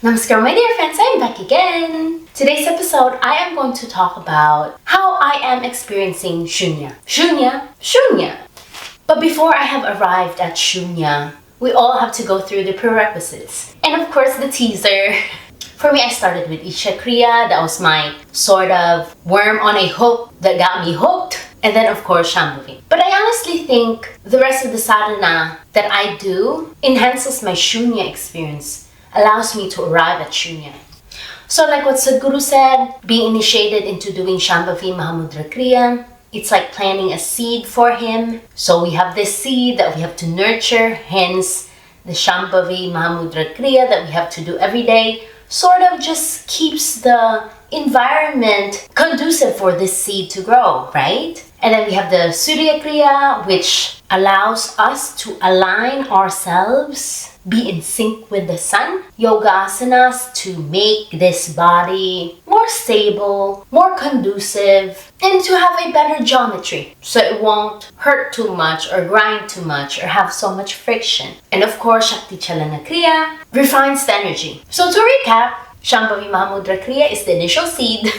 Namaskaram, my dear friends, I am back again. Today's episode, I am going to talk about how I am experiencing Shoonya. Shoonya. But before I have arrived at Shoonya, we all have to go through the prerequisites. And of course, the teaser. For me, I started with Kriya. That was my sort of worm on a hook that got me hooked. And then, of course, Shambhavi. But I honestly think the rest of the sadhana that I do enhances my Shoonya experience, allows me to arrive at Shoonya. So like what Sadhguru said, being initiated into doing Shambhavi Mahamudra Kriya, it's like planting a seed for him. So we have this seed that we have to nurture, hence the Shambhavi Mahamudra Kriya that we have to do every day, sort of just keeps the environment conducive for this seed to grow, right? And then we have the Surya Kriya, which allows us to align ourselves, be in sync with the sun. Yoga asanas to make this body more stable, more conducive, and to have a better geometry so it won't hurt too much or grind too much or have so much friction. And of course, Shakti Chalana Kriya refines the energy. So to recap, Shambhavi Mahamudra Kriya is the initial seed.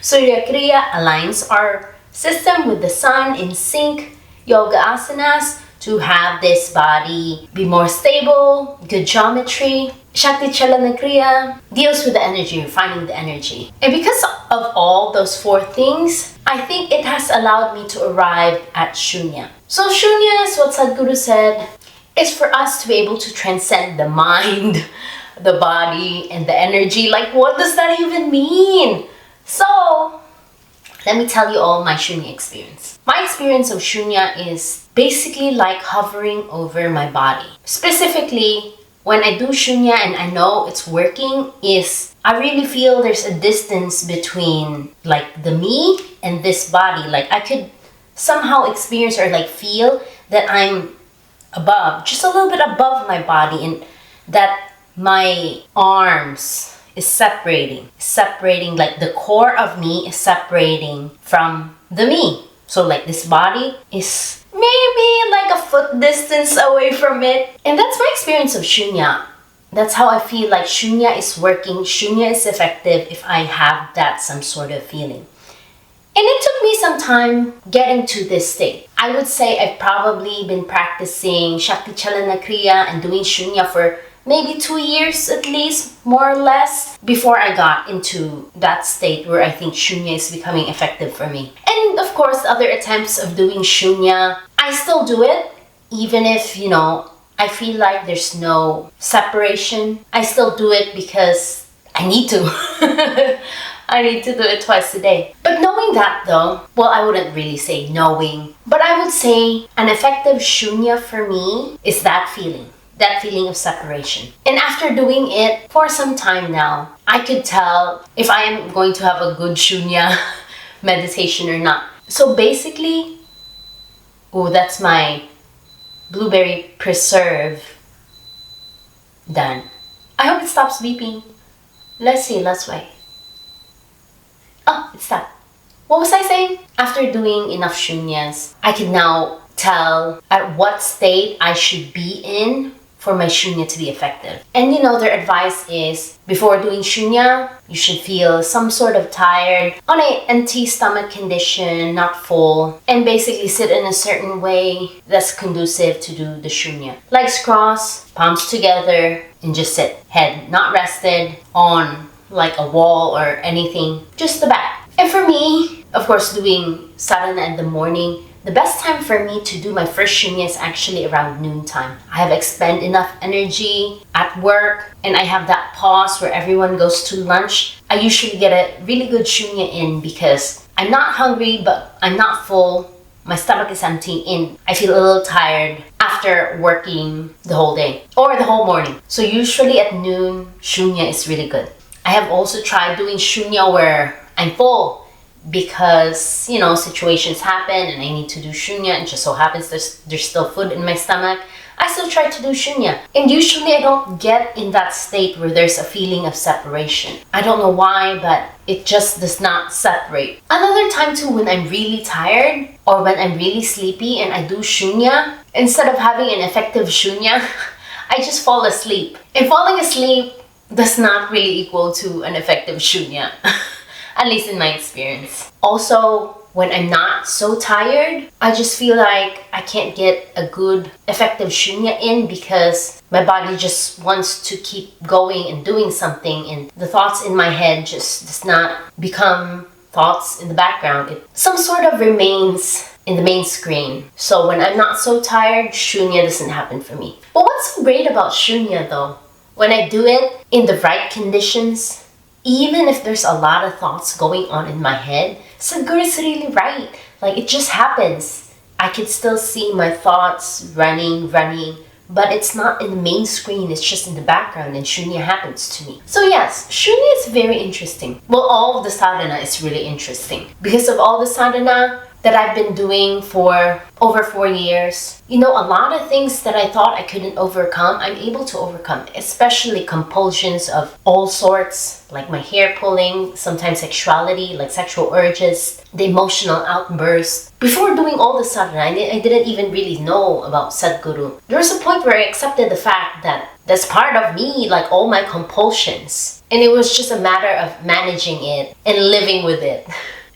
Surya Kriya aligns our system with the sun in sync. Yoga asanas to have this body be more stable, good geometry. Shakti Chalana Kriya deals with the energy, refining the energy. And because of all those four things, I think it has allowed me to arrive at Shoonya. So Shoonya is what Sadhguru said, is for us to be able to transcend the mind, the body, and the energy. Like, what does that even mean? So, let me tell you all my Shoonya experience. My experience of Shoonya is basically like hovering over my body. Specifically, when I do Shoonya and I know it's working, is I really feel there's a distance between like the me and this body. Like I could somehow experience or like feel that I'm above, just a little bit above my body, and that my arms is separating, like the core of me is separating from the me. So like this body is maybe like a foot distance away from it. And that's my experience of Shoonya. That's how I feel like Shoonya is working. Shoonya is effective if I have that some sort of feeling. And it took me some time getting to this state. I would say I've probably been practicing Shakti Chalana Kriya and doing Shoonya for maybe 2 years at least, more or less, before I got into that state where I think Shoonya is becoming effective for me. And of course, other attempts of doing Shoonya, I still do it, even if, I feel like there's no separation. I still do it because I need to. I need to do it twice a day. But knowing that though, well, I wouldn't really say knowing, but I would say an effective Shoonya for me is that feeling of separation. And after doing it for some time now, I could tell if I am going to have a good Shoonya meditation or not. So basically, that's my blueberry preserve done. I hope it stops beeping. Let's see, let's wait. Oh, it stopped. What was I saying? After doing enough Shoonyas, I can now tell at what state I should be in for my Shoonya to be effective. And their advice is, before doing Shoonya, you should feel some sort of tired, on an empty stomach condition, not full, and basically sit in a certain way that's conducive to do the Shoonya. Legs crossed, palms together, and just sit. Head not rested on like a wall or anything, just the back. And for me, of course, doing sadhana in the morning, the best time for me to do my first Shoonya is actually around noontime. I have expended enough energy at work and I have that pause where everyone goes to lunch. I usually get a really good Shoonya in because I'm not hungry but I'm not full. My stomach is empty and I feel a little tired after working the whole day or the whole morning. So usually at noon, Shoonya is really good. I have also tried doing Shoonya where I'm full, because situations happen and I need to do Shoonya, and just so happens there's still food in my stomach. I still try to do Shoonya, and usually I don't get in that state where there's a feeling of separation. I don't know why, but it just does not separate. Another time too, when I'm really tired or when I'm really sleepy and I do Shoonya, instead of having an effective Shoonya, I just fall asleep. And falling asleep does not really equal to an effective Shoonya, at least in my experience. Also, when I'm not so tired, I just feel like I can't get a good effective Shoonya in because my body just wants to keep going and doing something, and the thoughts in my head just does not become thoughts in the background. It some sort of remains in the main screen. So when I'm not so tired, Shoonya doesn't happen for me. But what's so great about Shoonya though, when I do it in the right conditions, even if there's a lot of thoughts going on in my head, Sadhguru is really right. Like, it just happens. I can still see my thoughts running, but it's not in the main screen, it's just in the background, and Shoonya happens to me. So yes, Shoonya is very interesting. Well, all of the sadhana is really interesting. Because of all the sadhana that I've been doing for over 4 years, you know, a lot of things that I thought I couldn't overcome, I'm able to overcome, especially compulsions of all sorts, like my hair pulling, sometimes sexuality, like sexual urges, the emotional outbursts. Before doing all the sadhana, I didn't even really know about Sadhguru. There was a point where I accepted the fact that that's part of me, like all my compulsions. And it was just a matter of managing it and living with it.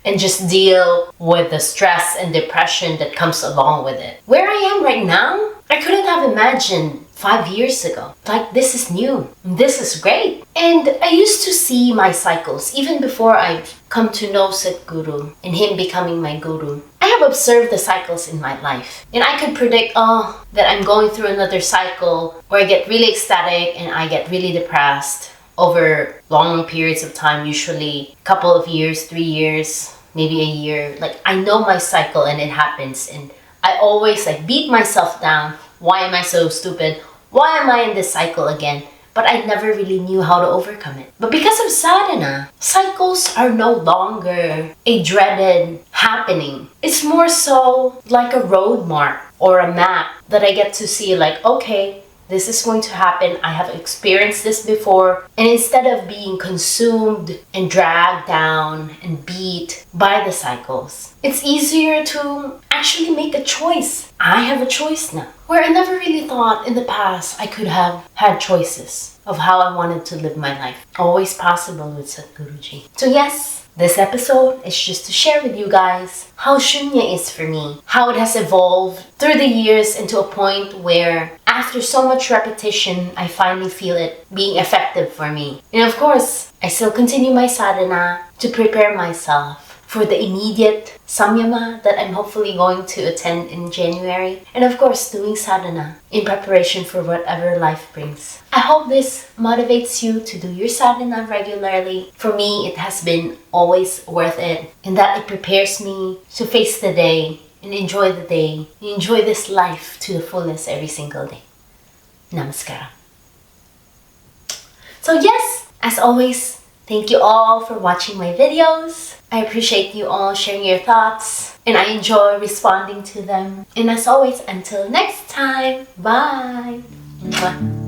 And just deal with the stress and depression that comes along with it. Where I am right now, I couldn't have imagined 5 years ago. Like, this is new. This is great. And I used to see my cycles even before I've come to know Sadhguru and him becoming my guru. I have observed the cycles in my life. And I could predict, that I'm going through another cycle where I get really ecstatic and I get really depressed over long periods of time, usually a couple of years, 3 years, maybe a year. Like, I know my cycle and it happens, and I always like beat myself down. Why am I so stupid? Why am I in this cycle again? But I never really knew how to overcome it. But because of sadhana, cycles are no longer a dreaded happening. It's more so like a road mark or a map that I get to see, like, okay, this is going to happen. I have experienced this before. And instead of being consumed and dragged down and beat by the cycles, it's easier to actually make a choice. I have a choice now. Where I never really thought in the past I could have had choices of how I wanted to live my life. Always possible with Sadhguruji. So yes, this episode is just to share with you guys how Shoonya is for me, how it has evolved through the years into a point where after so much repetition, I finally feel it being effective for me. And of course, I still continue my sadhana to prepare myself for the immediate samyama that I'm hopefully going to attend in January. And of course, doing sadhana in preparation for whatever life brings. I hope this motivates you to do your sadhana regularly. For me, it has been always worth it, and that it prepares me to face the day and enjoy the day, and enjoy this life to the fullest every single day. Namaskaram. So yes, as always, thank you all for watching my videos. I appreciate you all sharing your thoughts, and I enjoy responding to them. And as always, until next time, bye! Mwah.